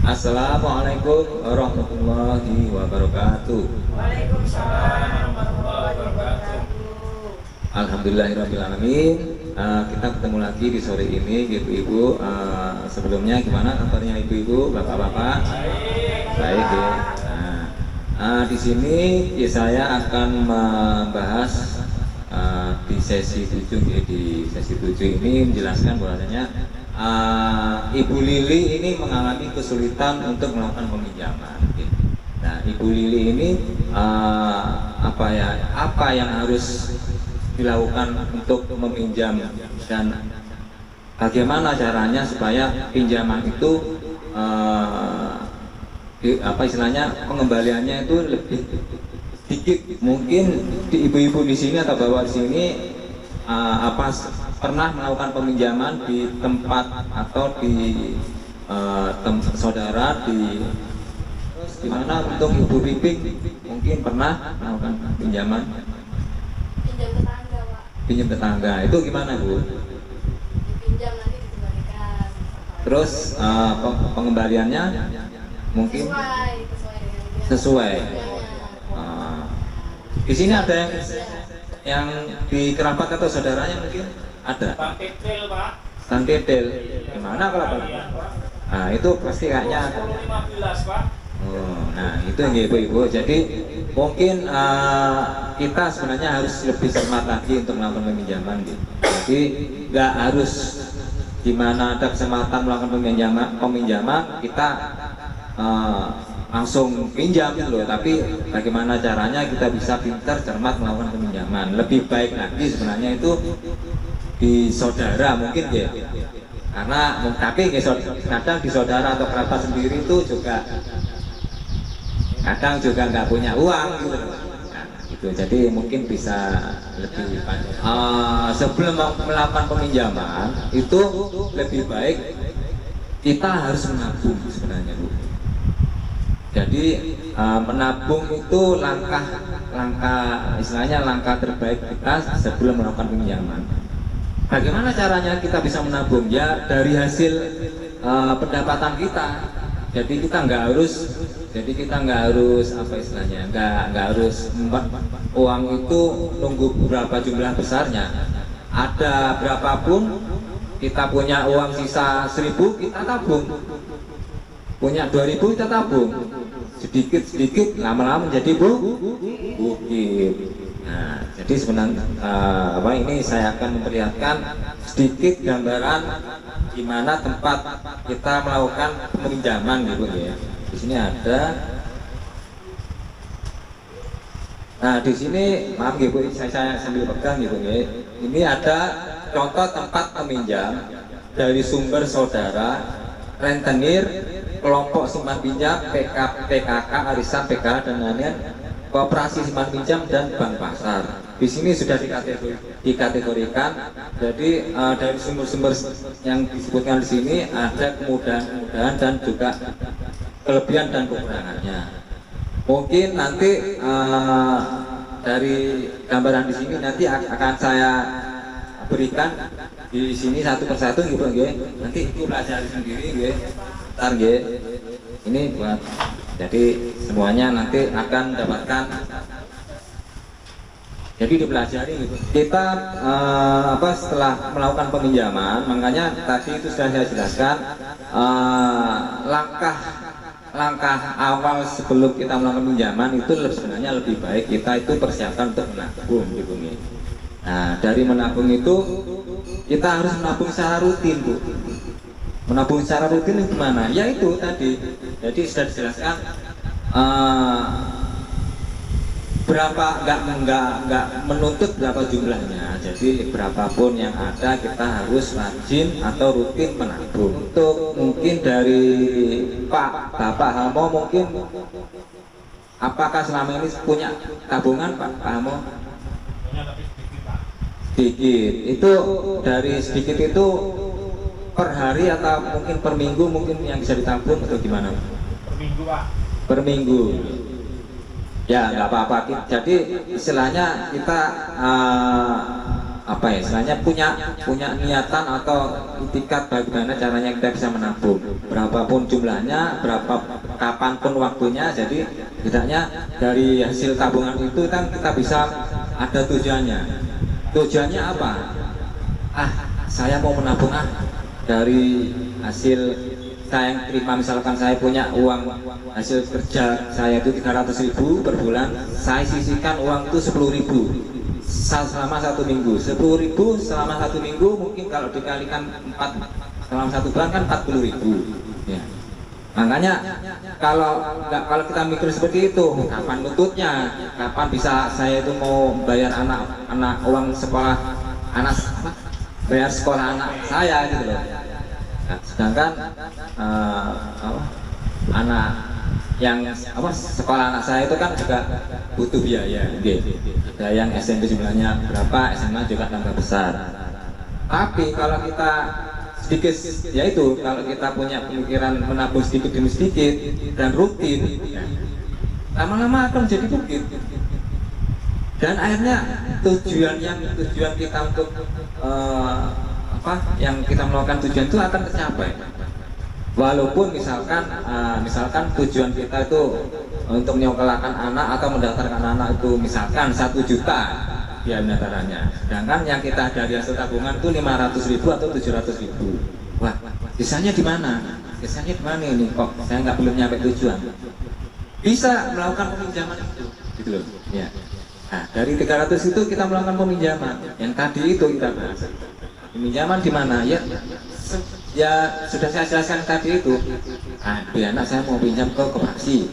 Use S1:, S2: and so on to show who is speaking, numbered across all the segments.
S1: Assalamualaikum warahmatullahi wabarakatuh.
S2: Waalaikumsalam warahmatullahi wabarakatuh.
S1: Alhamdulillahirrahmanirrahim. Kita ketemu lagi di sore ini, ibu-ibu. Sebelumnya gimana kabarnya ibu-ibu, bapak-bapak? Baik ya. Di sini ya, saya akan membahas di sesi 7 ya. Di sesi 7 ini menjelaskan bahwasanya Ibu Lili ini mengalami kesulitan untuk melakukan peminjaman. Nah, Ibu Lili ini apa yang harus dilakukan untuk meminjam dan bagaimana caranya supaya pinjaman itu istilahnya pengembaliannya itu lebih sedikit. Mungkin di ibu-ibu di sini atau bapak di sini pernah melakukan peminjaman di tempat atau di tempat saudara di mana. Untuk Ibu Pipik mungkin pernah melakukan pinjaman
S2: Pinjam tetangga, Pak.
S1: pinjam tetangga, itu gimana Bu?
S2: Dipinjam nanti dikembalikan.
S1: Terus pengembaliannya mungkin
S2: Sesuai
S1: sesuai.
S2: dengan biayanya.
S1: Di sini ada yang di kerabat atau saudaranya mungkin ada.
S3: Bang Tetel, Pak.
S1: Bang Tetel, gimana kalau Bang? Nah itu pasti kayaknya.
S3: 15, Pak.
S1: Nah itu yang ibu-ibu. Jadi mungkin kita sebenarnya harus lebih cermat lagi untuk melakukan peminjaman gitu. Jadi nggak harus dimana ada kesempatan melakukan peminjaman kita langsung pinjam gitu loh, tapi bagaimana caranya kita bisa pintar cermat melakukan peminjaman. Lebih baik lagi sebenarnya itu di saudara mungkin ya, karena tapi kadang di saudara atau kerabat sendiri itu juga kadang juga nggak punya uang gitu. Nah, gitu. Jadi mungkin bisa lebih sebelum melakukan peminjaman itu lebih baik kita harus menabung sebenarnya Bu. Jadi menabung itu langkah istilahnya langkah terbaik kita sebelum melakukan pinjaman. Bagaimana caranya kita bisa menabung? Ya dari hasil pendapatan kita. Jadi kita nggak harus apa istilahnya, nggak harus uang itu nunggu berapa jumlah besarnya. Ada berapapun kita punya uang sisa 1.000 kita tabung, punya 2.000 kita tabung, sedikit lama-lama menjadi bukit. Nah, jadi sebenarnya ini saya akan memperlihatkan sedikit gambaran di mana tempat kita melakukan peminjaman gitu ya. Di sini ada. Nah, di sini maaf ya Bu, saya sambil pegang gitu ya. Ini ada contoh tempat peminjam dari sumber saudara, rentenir, kelompok simpan pinjam, PKK, arisan, PKH dan lain-lain, koperasi simpan pinjam dan bank pasar. Di sini sudah dikategorikan. Jadi dari sumber-sumber yang disebutkan di sini ada kemudahan dan juga kelebihan dan kekurangannya. Mungkin nanti dari gambaran di sini nanti akan saya berikan di sini satu persatu gitu nggih. Nanti itu pelajari sendiri nggih. Ntar nggih. Ini buat jadi semuanya nanti akan dapatkan. Jadi dipelajari gitu. Kita setelah melakukan peminjaman, makanya tadi itu sudah saya jelaskan langkah awal sebelum kita melakukan pinjaman itu sebenarnya lebih baik kita itu persiapkan untuk menabung gitu nih. Nah, dari menabung itu kita harus menabung secara rutin Bu. Menabung secara rutin gimana? Ya itu tadi. Jadi sudah dijelaskan berapa nggak menuntut berapa jumlahnya. Jadi berapapun yang ada kita harus rajin atau rutin menabung. Untuk mungkin dari Bapak Hamo mungkin apakah selama ini punya tabungan Pak Hamo? Sedikit. Itu dari sedikit itu per hari atau mungkin per minggu mungkin yang bisa ditabung atau gimana?
S3: Per minggu Pak.
S1: Per minggu. Ya nggak apa-apa. Jadi istilahnya kita apa ya istilahnya punya niatan atau itikat bagaimana caranya kita bisa menabung, berapapun jumlahnya, kapanpun waktunya. Jadi tidaknya dari hasil tabungan itu kan kita bisa ada tujuannya. Tujuannya apa? Saya mau menabung dari hasil saya yang terima, misalkan saya punya uang hasil kerja saya itu 300.000 per bulan, saya sisihkan uang itu 10.000 selama 1 minggu. 10.000 selama 1 minggu, mungkin kalau dikalikan 4 selama 1 bulan kan 40.000 ya. Makanya kalau kita mikir seperti itu, kapan nututnya, kapan bisa saya itu mau bayar anak uang sekolah bayar sekolah anak saya gitu loh. Nah, sedangkan anak yang sekolah anak saya itu kan juga butuh biaya, ada yang SMP jumlahnya berapa, SMA juga tambah besar. Tapi kalau kita sedikit, yaitu kalau kita punya pemikiran menabung sedikit demi sedikit dan rutin, lama-lama akan menjadi bukit. Dan akhirnya tujuan kita untuk yang kita melakukan tujuan itu akan tercapai. Walaupun misalkan tujuan kita itu untuk menyekolahkan anak atau mendaftarkan anak itu misalkan 1 juta biaya pendaftarannya, sedangkan yang kita dari hasil tabungan itu 500.000 atau 700.000. Wah, sisanya di mana? Sisanya di mana ini? Kok saya nggak belum nyampe tujuan? Bisa melakukan peminjaman itu, gitu loh. Ya. Nah, dari 300 itu kita melakukan peminjaman. Yang tadi itu kita bahas. Peminjaman di mana? Ya sudah saya jelaskan tadi itu. Anak saya mau pinjam ke koperasi,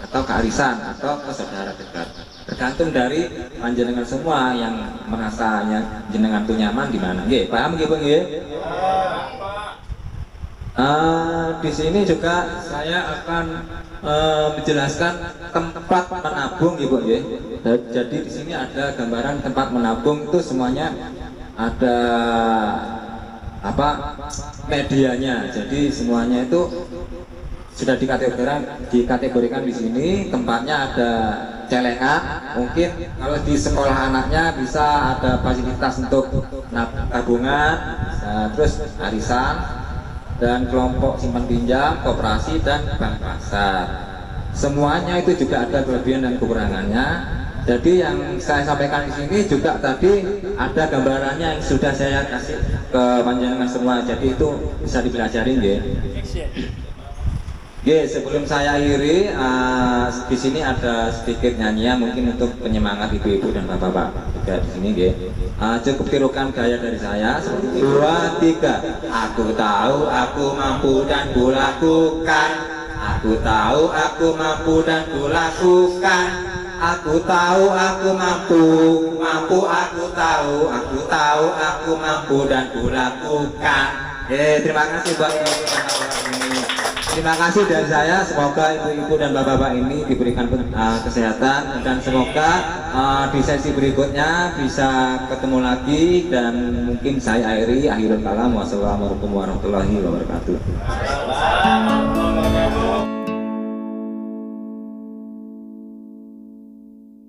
S1: atau ke arisan, atau ke saudara dekat. Tergantung dari panjenengan semua yang merasa jenengan tuh nyaman di mana. Nggih, paham nggih, Bang nggih? Di sini juga saya akan menjelaskan tempat menabung, Ibu nggih. Jadi di sini ada gambaran tempat menabung itu semuanya ada medianya. Jadi semuanya itu sudah dikategorikan di sini. Tempatnya ada celengan, mungkin kalau di sekolah anaknya bisa ada fasilitas untuk tabungan, terus arisan dan kelompok simpan pinjam, koperasi dan bank pasar. Semuanya itu juga ada kelebihan dan kekurangannya. Jadi yang saya sampaikan di sini juga tadi ada gambarannya yang sudah saya kasih ke panjenengan semua. Jadi itu bisa dipelajari nggih. Sebelum saya akhiri, di sini ada sedikit nyanyian mungkin untuk penyemangat ibu-ibu dan bapak-bapak juga di sini nggih. Cukup tirukan gaya dari saya seperti 2, 3. Aku tahu aku mampu dan kulakukan. Aku tahu aku mampu dan kulakukan. Aku tahu aku mampu aku tahu aku mampu dan kulakukan. Terima kasih buat ini. Terima kasih dari saya. Semoga ibu-ibu dan bapak-bapak ini diberikan kesehatan dan semoga di sesi berikutnya bisa ketemu lagi. Dan mungkin saya akhirul kalam. Wassalamualaikum warahmatullahi wabarakatuh.